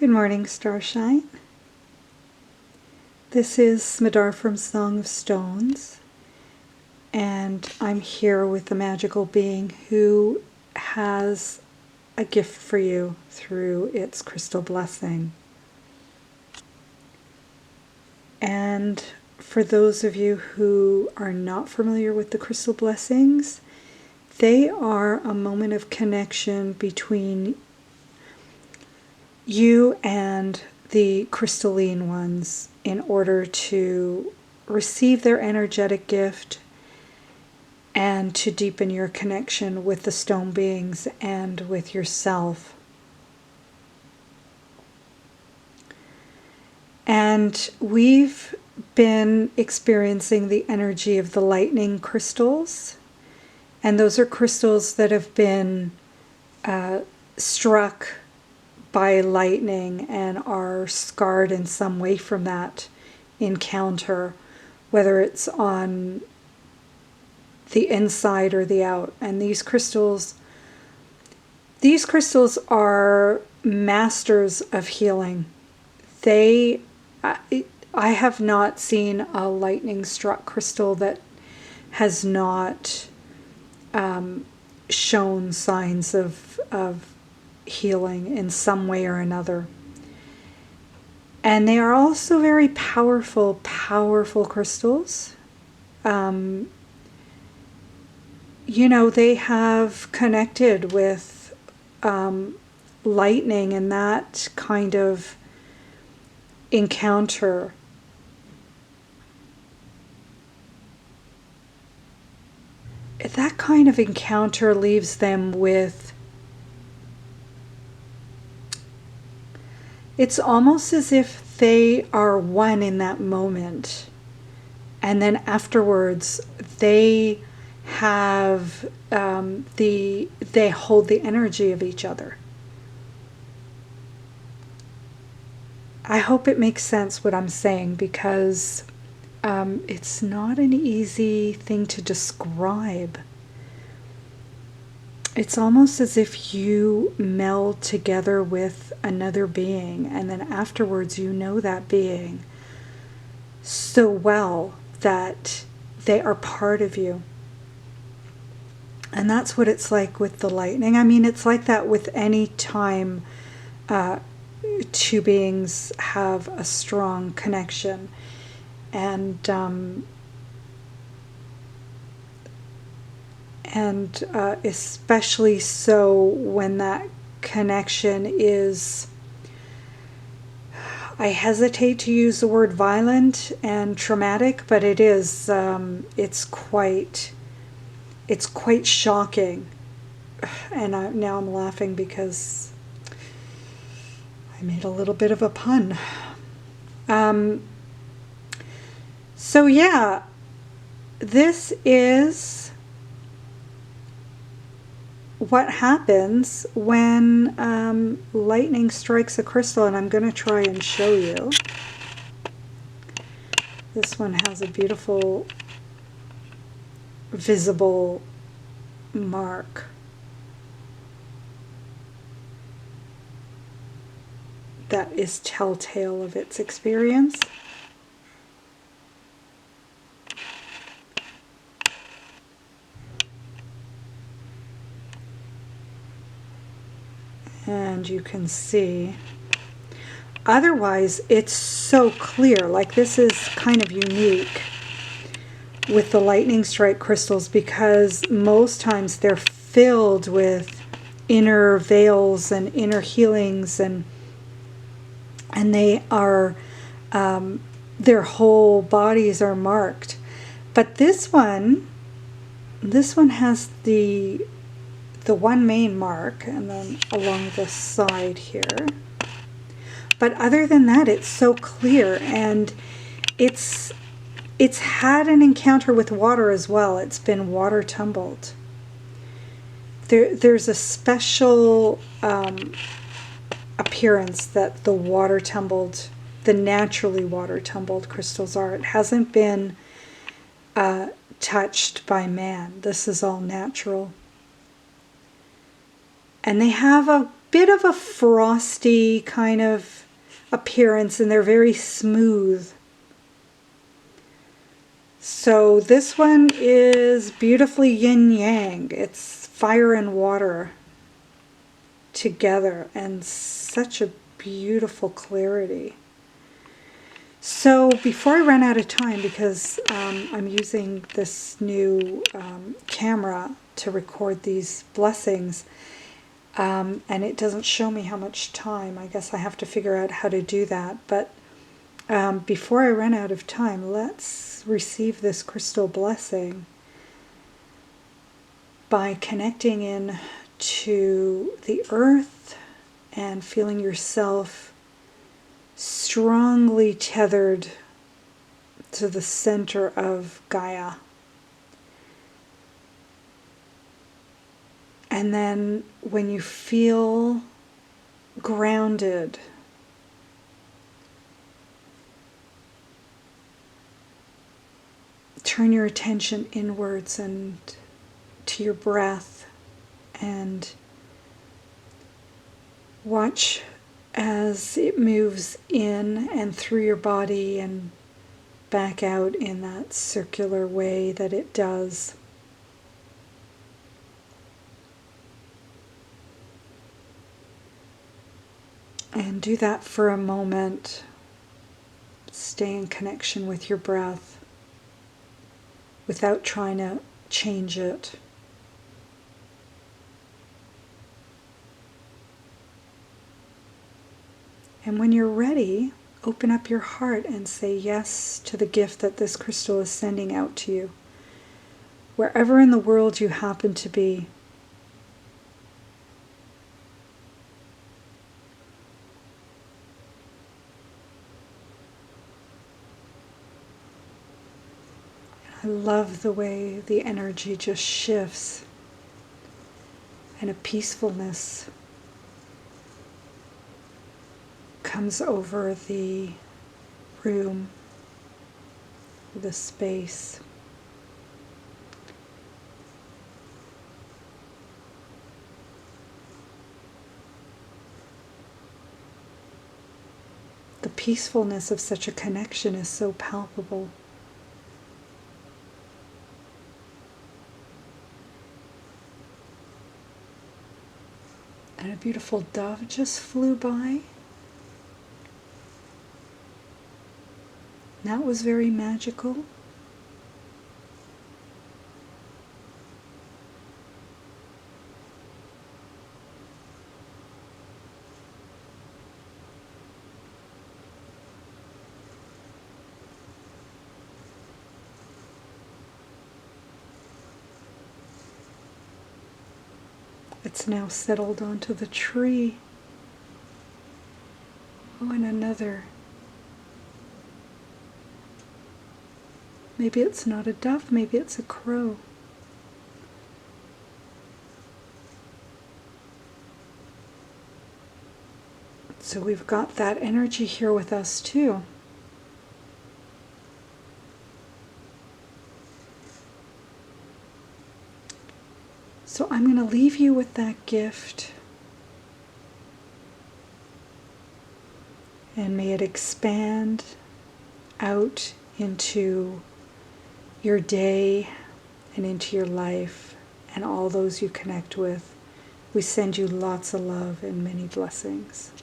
Good morning, Starshine. This is Smadar from Song of Stones, and I'm here with the magical being who has a gift for you through its crystal blessing. And for those of you who are not familiar with the crystal blessings, they are a moment of connection between you and the crystalline ones in order to receive their energetic gift and to deepen your connection with the stone beings and with yourself. And we've been experiencing the energy of the lightning crystals, and those are crystals that have been struck by lightning and are scarred in some way from that encounter, whether it's on the inside or the out. And these crystals are masters of healing. I have not seen a lightning struck crystal that has not shown signs of healing in some way or another. And they are also very powerful crystals. They have connected with lightning and that kind of encounter. That kind of encounter leaves them with, it's almost as if they are one in that moment. And then afterwards, they have, they hold the energy of each other. I hope it makes sense what I'm saying, because it's not an easy thing to describe. It's almost as if you meld together with another being, and then afterwards you know that being so well that they are part of you. And that's what it's like with the lightning. I mean, it's like that with any time two beings have a strong connection. And especially so when that connection is, I hesitate to use the word violent and traumatic, but it is, it's quite shocking. And now I'm laughing because I made a little bit of a pun. So yeah, this is what happens when lightning strikes a crystal, and I'm going to try and show you. This one has a beautiful visible mark. That is telltale of its experience. And you can see, otherwise it's so clear. Like, this is kind of unique with the lightning strike crystals, because most times they're filled with inner veils and inner healings, and they are, their whole bodies are marked. But this one has the one main mark, and then along the side here. But other than that, it's so clear, and it's had an encounter with water as well. It's been water tumbled. There's a special appearance that the naturally water tumbled crystals are. It hasn't been touched by man. This is all natural. And they have bit of a frosty kind of appearance, and they're very smooth. So this one is beautifully yin-yang. It's fire and water together, and such a beautiful clarity. So before I run out of time, because I'm using this new camera to record these blessings, and it doesn't show me how much time. I guess I have to figure out how to do that. But before I run out of time, let's receive this crystal blessing by connecting in to the earth and feeling yourself strongly tethered to the center of Gaia. And then when you feel grounded, turn your attention inwards and to your breath, and watch as it moves in and through your body and back out in that circular way that it does. And do that for a moment. Stay in connection with your breath without trying to change it. And when you're ready, open up your heart and say yes to the gift that this crystal is sending out to you. Wherever in the world you happen to be. I love the way the energy just shifts, and a peacefulness comes over the room, the space. The peacefulness of such a connection is so palpable. And a beautiful dove just flew by. That was very magical. It's now settled onto the tree. Oh, and another. Maybe it's not a dove, maybe it's a crow. So we've got that energy here with us too. So I'm going to leave you with that gift. And may it expand out into your day and into your life and all those you connect with. We send you lots of love and many blessings.